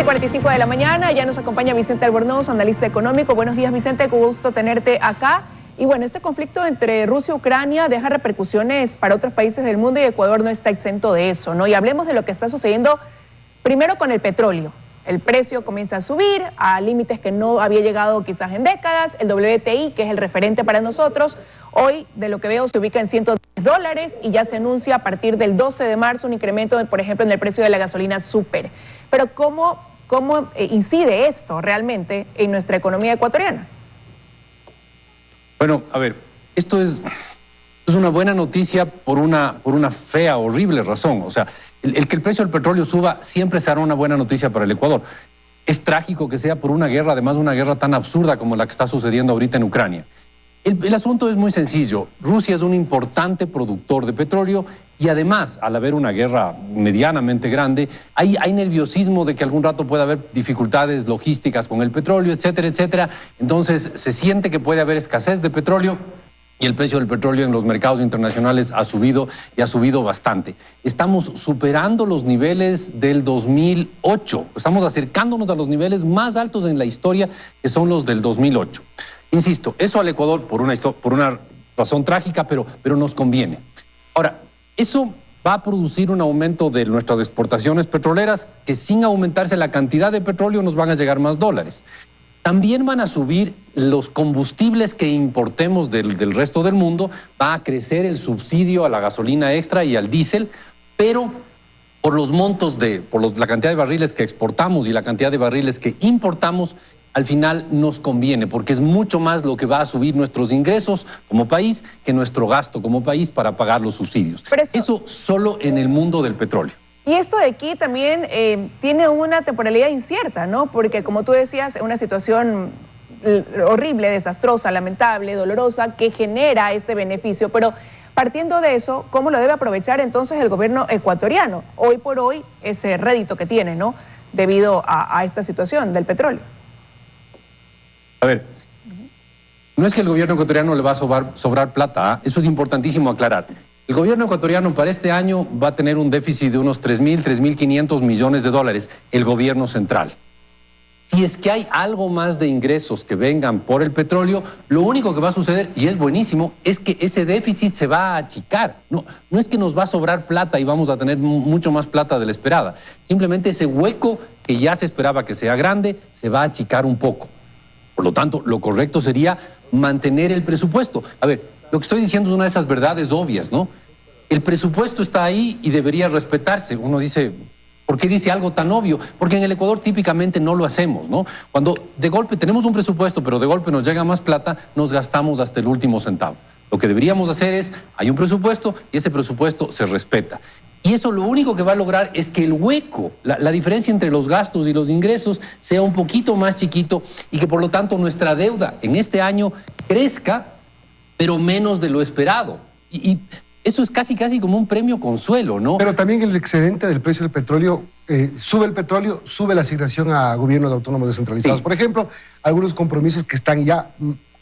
7:45 de la mañana, ya nos acompaña Vicente Albornoz, analista económico. Buenos días, Vicente, con gusto tenerte acá. Y bueno, este conflicto entre Rusia y Ucrania deja repercusiones para otros países del mundo y Ecuador no está exento de eso, ¿no? Y hablemos de lo que está sucediendo primero con el petróleo. El precio comienza a subir a límites que no había llegado quizás en décadas. El WTI, que es el referente para nosotros, hoy, de lo que veo, se ubica en $110 y ya se anuncia a partir del 12 de marzo un incremento, por ejemplo, en el precio de la gasolina súper. Pero ¿cómo incide esto realmente en nuestra economía ecuatoriana? Bueno, a ver, esto es una buena noticia por una fea, horrible razón. O sea, el que el precio del petróleo suba siempre será una buena noticia para el Ecuador. Es trágico que sea por una guerra, además una guerra tan absurda como la que está sucediendo ahorita en Ucrania. El asunto es muy sencillo. Rusia es un importante productor de petróleo y además, al haber una guerra medianamente grande, hay nerviosismo de que algún rato pueda haber dificultades logísticas con el petróleo, etcétera, etcétera. Entonces, se siente que puede haber escasez de petróleo. Y el precio del petróleo en los mercados internacionales ha subido y ha subido bastante. Estamos superando los niveles del 2008. Estamos acercándonos a los niveles más altos en la historia, que son los del 2008. Insisto, eso al Ecuador por una razón trágica, pero nos conviene. Ahora, eso va a producir un aumento de nuestras exportaciones petroleras que sin aumentarse la cantidad de petróleo nos van a llegar más dólares. También van a subir los combustibles que importemos del resto del mundo, va a crecer el subsidio a la gasolina extra y al diésel, pero por los montos la cantidad de barriles que exportamos y la cantidad de barriles que importamos, al final nos conviene, porque es mucho más lo que va a subir nuestros ingresos como país que nuestro gasto como país para pagar los subsidios. Eso solo en el mundo del petróleo. Y esto de aquí también tiene una temporalidad incierta, ¿no? Porque como tú decías, es una situación horrible, desastrosa, lamentable, dolorosa, que genera este beneficio. Pero partiendo de eso, ¿cómo lo debe aprovechar entonces el gobierno ecuatoriano? Hoy por hoy, ese rédito que tiene, ¿no? Debido a esta situación del petróleo. A ver, no es que el gobierno ecuatoriano le va a sobrar plata, ¿eh? Eso es importantísimo aclarar. El gobierno ecuatoriano para este año va a tener un déficit de unos 3.500 millones de dólares, el gobierno central. Si es que hay algo más de ingresos que vengan por el petróleo, lo único que va a suceder, y es buenísimo, es que ese déficit se va a achicar. No es que nos va a sobrar plata y vamos a tener mucho más plata de la esperada. Simplemente ese hueco que ya se esperaba que sea grande, se va a achicar un poco. Por lo tanto, lo correcto sería mantener el presupuesto. A ver, lo que estoy diciendo es una de esas verdades obvias, ¿no? El presupuesto está ahí y debería respetarse. Uno dice, ¿por qué dice algo tan obvio? Porque en el Ecuador típicamente no lo hacemos, ¿no? Cuando de golpe tenemos un presupuesto, pero de golpe nos llega más plata, nos gastamos hasta el último centavo. Lo que deberíamos hacer es, hay un presupuesto y ese presupuesto se respeta. Y eso lo único que va a lograr es que el hueco, la diferencia entre los gastos y los ingresos sea un poquito más chiquito y que por lo tanto nuestra deuda en este año crezca, pero menos de lo esperado. Y eso es casi como un premio consuelo, ¿no? Pero también el excedente del precio del petróleo, sube el petróleo, sube la asignación a gobiernos autónomos descentralizados. Sí. Por ejemplo, algunos compromisos que están ya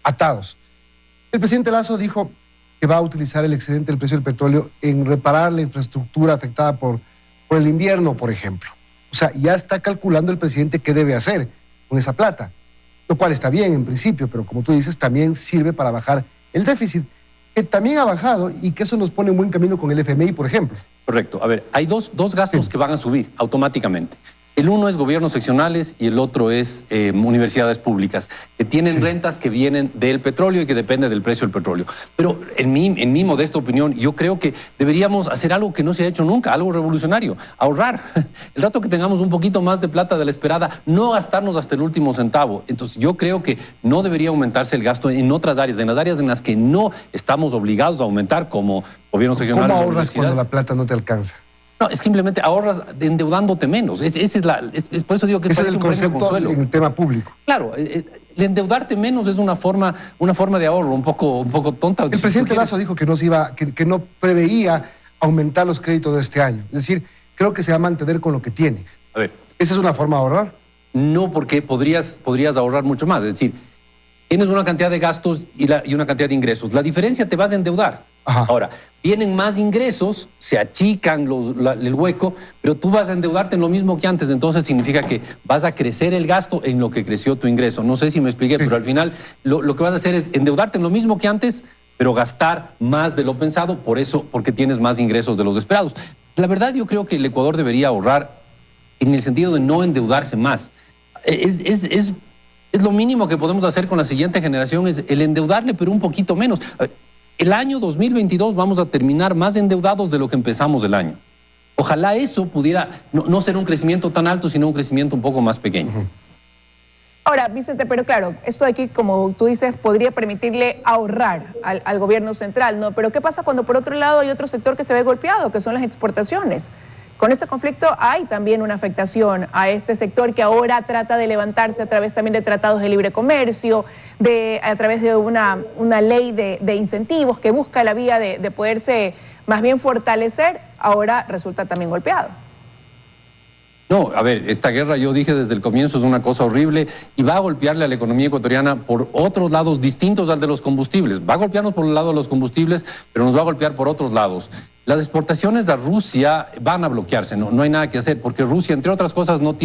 atados. El presidente Lasso dijo que va a utilizar el excedente del precio del petróleo en reparar la infraestructura afectada por el invierno, por ejemplo. O sea, ya está calculando el presidente qué debe hacer con esa plata, lo cual está bien en principio, pero como tú dices, también sirve para bajar el déficit, que también ha bajado y que eso nos pone en buen camino con el FMI, por ejemplo. Correcto. A ver, hay dos gastos que van a subir automáticamente. El uno es gobiernos seccionales y el otro es universidades públicas, que tienen rentas que vienen del petróleo y que depende del precio del petróleo. Pero en mi modesta opinión, yo creo que deberíamos hacer algo que no se ha hecho nunca, algo revolucionario, ahorrar. El rato que tengamos un poquito más de plata de la esperada, no gastarnos hasta el último centavo. Entonces yo creo que no debería aumentarse el gasto en otras áreas, en las áreas en las que no estamos obligados a aumentar como gobiernos seccionales. ¿Cómo ahorras cuando la plata no te alcanza? No, es simplemente ahorras endeudándote menos. Por eso digo que ese es el concepto en el tema público. Claro, el endeudarte menos es una forma de ahorro un poco tonta. El presidente Lasso dijo que no preveía aumentar los créditos de este año. Es decir, creo que se va a mantener con lo que tiene. A ver. ¿Esa es una forma de ahorrar? No, porque podrías ahorrar mucho más. Es decir, tienes una cantidad de gastos y una cantidad de ingresos. La diferencia te vas a endeudar. Ajá. Ahora, vienen más ingresos, se achican el hueco, pero tú vas a endeudarte en lo mismo que antes, entonces significa que vas a crecer el gasto en lo que creció tu ingreso. No sé si me expliqué, pero al final lo que vas a hacer es endeudarte en lo mismo que antes, pero gastar más de lo pensado, porque tienes más ingresos de los esperados. La verdad, yo creo que el Ecuador debería ahorrar en el sentido de no endeudarse más. Es lo mínimo que podemos hacer con la siguiente generación, es el endeudarle, pero un poquito menos. El año 2022 vamos a terminar más endeudados de lo que empezamos el año. Ojalá eso pudiera no ser un crecimiento tan alto, sino un crecimiento un poco más pequeño. Ahora, Vicente, pero claro, esto de aquí, como tú dices, podría permitirle ahorrar al gobierno central, ¿no? Pero ¿qué pasa cuando por otro lado hay otro sector que se ve golpeado, que son las exportaciones? Con este conflicto hay también una afectación a este sector que ahora trata de levantarse a través también de tratados de libre comercio, a través de una ley de incentivos que busca la vía de poderse más bien fortalecer, ahora resulta también golpeado. No, a ver, esta guerra, yo dije desde el comienzo, es una cosa horrible y va a golpearle a la economía ecuatoriana por otros lados distintos al de los combustibles. Va a golpearnos por el lado de los combustibles, pero nos va a golpear por otros lados. Las exportaciones a Rusia van a bloquearse, no hay nada que hacer, porque Rusia, entre otras cosas, no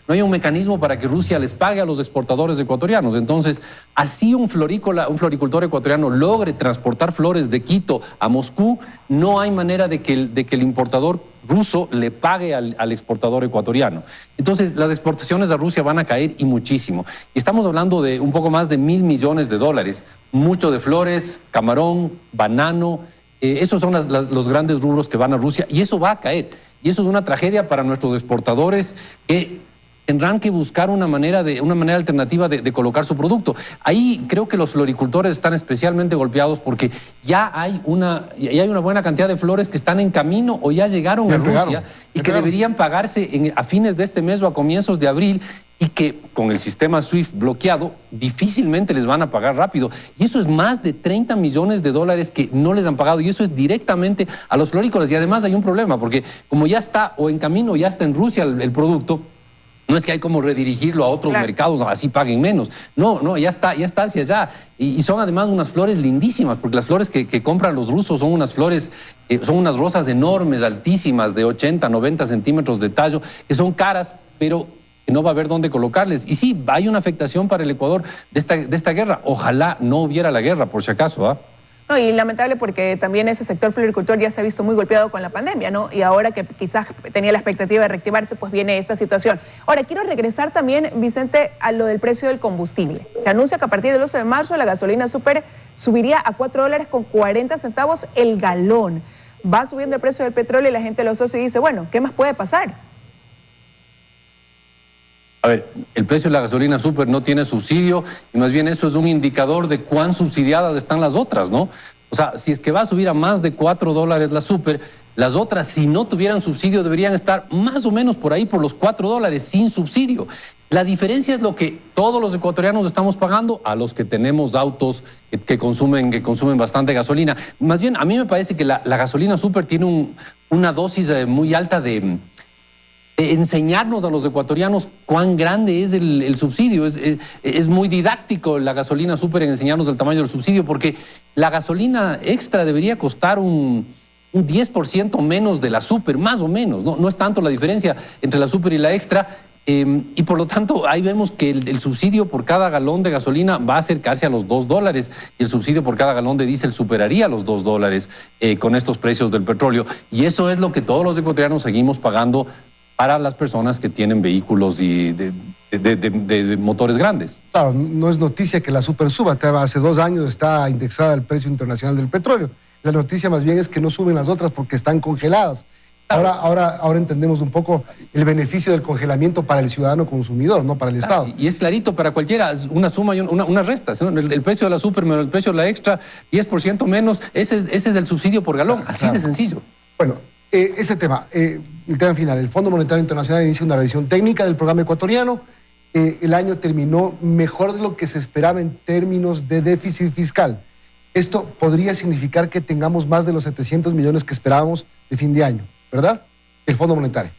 hay un mecanismo para que Rusia les pague a los exportadores ecuatorianos. Entonces, así un floricultor ecuatoriano logre transportar flores de Quito a Moscú, no hay manera de que el importador ruso le pague al exportador ecuatoriano. Entonces, las exportaciones a Rusia van a caer y muchísimo. Y estamos hablando de un poco más de $1.000 millones, mucho de flores, camarón, banano. Esos son los grandes rubros que van a Rusia y eso va a caer. Y eso es una tragedia para nuestros exportadores que tendrán que buscar una manera alternativa de colocar su producto. Ahí creo que los floricultores están especialmente golpeados porque ya hay una buena cantidad de flores que están en camino o ya llegaron a Rusia y que deberían pagarse a fines de este mes o a comienzos de abril, y que con el sistema SWIFT bloqueado difícilmente les van a pagar rápido. Y eso es más de $30 millones que no les han pagado, y eso es directamente a los florícolas. Y además hay un problema, porque como ya está o en camino, ya está en Rusia el producto, no es que hay como redirigirlo a otros mercados, así paguen menos. No, ya está hacia allá. Y son además unas flores lindísimas, porque las flores que compran los rusos son unas flores, son unas rosas enormes, altísimas, de 80, 90 centímetros de tallo, que son caras, pero no va a haber dónde colocarles. Y sí, hay una afectación para el Ecuador de esta guerra. Ojalá no hubiera la guerra, por si acaso, ¿ah? No, y lamentable porque también ese sector floricultor ya se ha visto muy golpeado con la pandemia, ¿no? Y ahora que quizás tenía la expectativa de reactivarse, pues viene esta situación. Ahora, quiero regresar también, Vicente, a lo del precio del combustible. Se anuncia que a partir del 12 de marzo la gasolina súper subiría a $4.40 el galón. Va subiendo el precio del petróleo y la gente lo asocia y dice, bueno, ¿qué más puede pasar? A ver, el precio de la gasolina súper no tiene subsidio y más bien eso es un indicador de cuán subsidiadas están las otras, ¿no? O sea, si es que va a subir a más de $4 la súper, las otras, si no tuvieran subsidio, deberían estar más o menos por ahí, por los $4, sin subsidio. La diferencia es lo que todos los ecuatorianos estamos pagando a los que tenemos autos que consumen bastante gasolina. Más bien, a mí me parece que la gasolina súper tiene una dosis muy alta de enseñarnos a los ecuatorianos cuán grande es el subsidio. Es muy didáctico la gasolina súper en enseñarnos el tamaño del subsidio, porque la gasolina extra debería costar un 10% menos de la súper, más o menos. No es tanto la diferencia entre la súper y la extra. Y por lo tanto, ahí vemos que el subsidio por cada galón de gasolina va a acercarse a los $2 y el subsidio por cada galón de diésel superaría los $2 con estos precios del petróleo. Y eso es lo que todos los ecuatorianos seguimos pagando para las personas que tienen vehículos y de motores grandes. Claro, no es noticia que la súper suba. Hace 2 años está indexada al precio internacional del petróleo. La noticia más bien es que no suben las otras porque están congeladas. Ahora entendemos un poco el beneficio del congelamiento para el ciudadano consumidor, no para el Estado. Y es clarito para cualquiera, una suma y una resta. El precio de la súper menos el precio de la extra, 10% menos, ese es el subsidio por galón, así de sencillo. Bueno, ese tema, el tema final, el Fondo Monetario Internacional inicia una revisión técnica del programa ecuatoriano. El año terminó mejor de lo que se esperaba en términos de déficit fiscal. Esto podría significar que tengamos más de los 700 millones que esperábamos de fin de año, ¿verdad? El Fondo Monetario.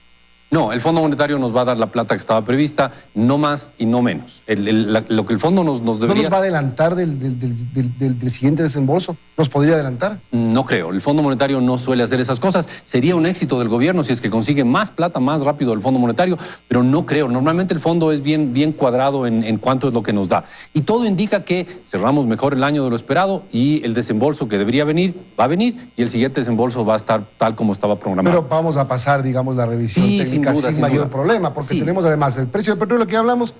No, el Fondo Monetario nos va a dar la plata que estaba prevista, no más y no menos. Lo que el Fondo nos debería... ¿No nos va a adelantar del siguiente desembolso? ¿Nos podría adelantar? No creo. El Fondo Monetario no suele hacer esas cosas. Sería un éxito del gobierno si es que consigue más plata más rápido del Fondo Monetario, pero no creo. Normalmente el fondo es bien cuadrado en cuánto es lo que nos da. Y todo indica que cerramos mejor el año de lo esperado y el desembolso que debería venir va a venir y el siguiente desembolso va a estar tal como estaba programado. Pero vamos a pasar, digamos, la revisión Sí, técnica sin mayor problema, porque Sí. tenemos además el precio del petróleo que hablamos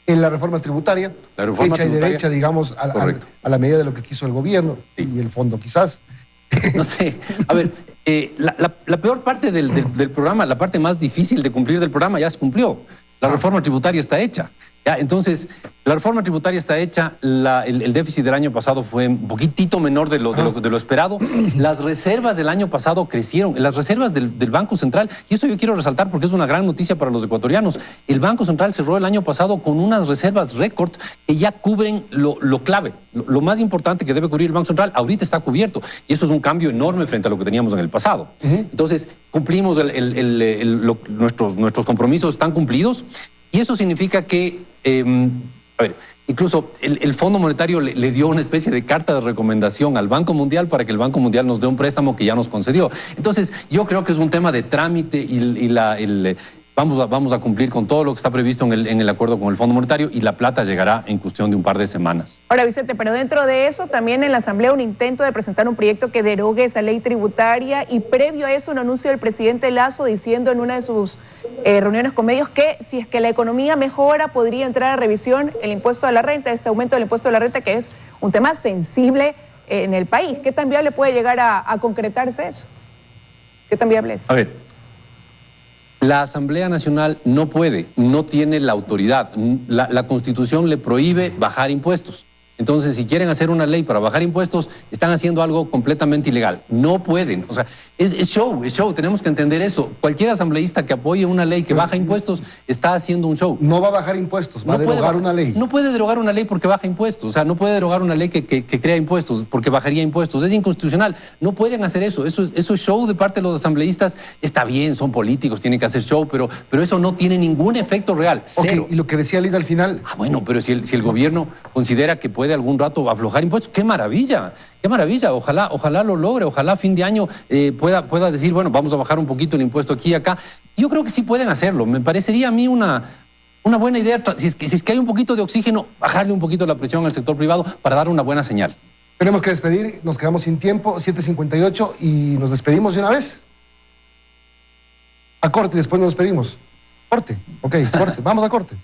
en la reforma tributaria, hecha y tributaria, derecha, digamos, a la medida de lo que quiso el gobierno y el fondo quizás. No sé. A ver, la peor parte del programa, la parte más difícil de cumplir del programa ya se cumplió. La reforma tributaria está hecha. ¿Ya? Entonces, la reforma tributaria está hecha, el déficit del año pasado fue un poquitito menor de lo esperado. Las reservas del año pasado crecieron, las reservas del Banco Central, y eso yo quiero resaltar porque es una gran noticia para los ecuatorianos. El Banco Central cerró el año pasado con unas reservas récord que ya cubren lo clave, lo más importante que debe cubrir el Banco Central, ahorita está cubierto. Y eso es un cambio enorme frente a lo que teníamos en el pasado. Entonces, cumplimos nuestros compromisos están cumplidos. Y eso significa que, a ver, incluso el Fondo Monetario le dio una especie de carta de recomendación al Banco Mundial para que el Banco Mundial nos dé un préstamo que ya nos concedió. Entonces, yo creo que es un tema de trámite vamos a cumplir con todo lo que está previsto en el acuerdo con el Fondo Monetario y la plata llegará en cuestión de un par de semanas. Ahora, Vicente, pero dentro de eso también en la Asamblea un intento de presentar un proyecto que derogue esa ley tributaria y previo a eso un anuncio del presidente Lasso diciendo en una de sus reuniones con medios que si es que la economía mejora podría entrar a revisión el impuesto a la renta, este aumento del impuesto a la renta que es un tema sensible en el país. ¿Qué tan viable puede llegar a concretarse eso? ¿Qué tan viable es? A ver. La Asamblea Nacional no puede, no tiene la autoridad. La Constitución le prohíbe bajar impuestos. Entonces, si quieren hacer una ley para bajar impuestos, están haciendo algo completamente ilegal. No pueden. O sea, es show, tenemos que entender eso. Cualquier asambleísta que apoye una ley que baja impuestos está haciendo un show. No va a bajar impuestos, va a derogar una ley. No puede derogar una ley porque baja impuestos. O sea, no puede derogar una ley que crea impuestos porque bajaría impuestos. Es inconstitucional. No pueden hacer eso. Eso es show de parte de los asambleístas. Está bien, son políticos, tienen que hacer show, pero eso no tiene ningún efecto real. Cero. Okay, y lo que decía Lida al final. Bueno, pero si el gobierno considera que puede algún rato aflojar impuestos, ¡qué maravilla! ¡Qué maravilla! Ojalá lo logre, ojalá a fin de año pueda decir, bueno, vamos a bajar un poquito el impuesto aquí y acá. Yo creo que sí pueden hacerlo. Me parecería a mí una buena idea, si es que hay un poquito de oxígeno, bajarle un poquito la presión al sector privado para dar una buena señal. Tenemos que despedir, nos quedamos sin tiempo, 7:58 y nos despedimos de una vez. A corte y después nos despedimos. Corte, ok, corte, vamos a corte.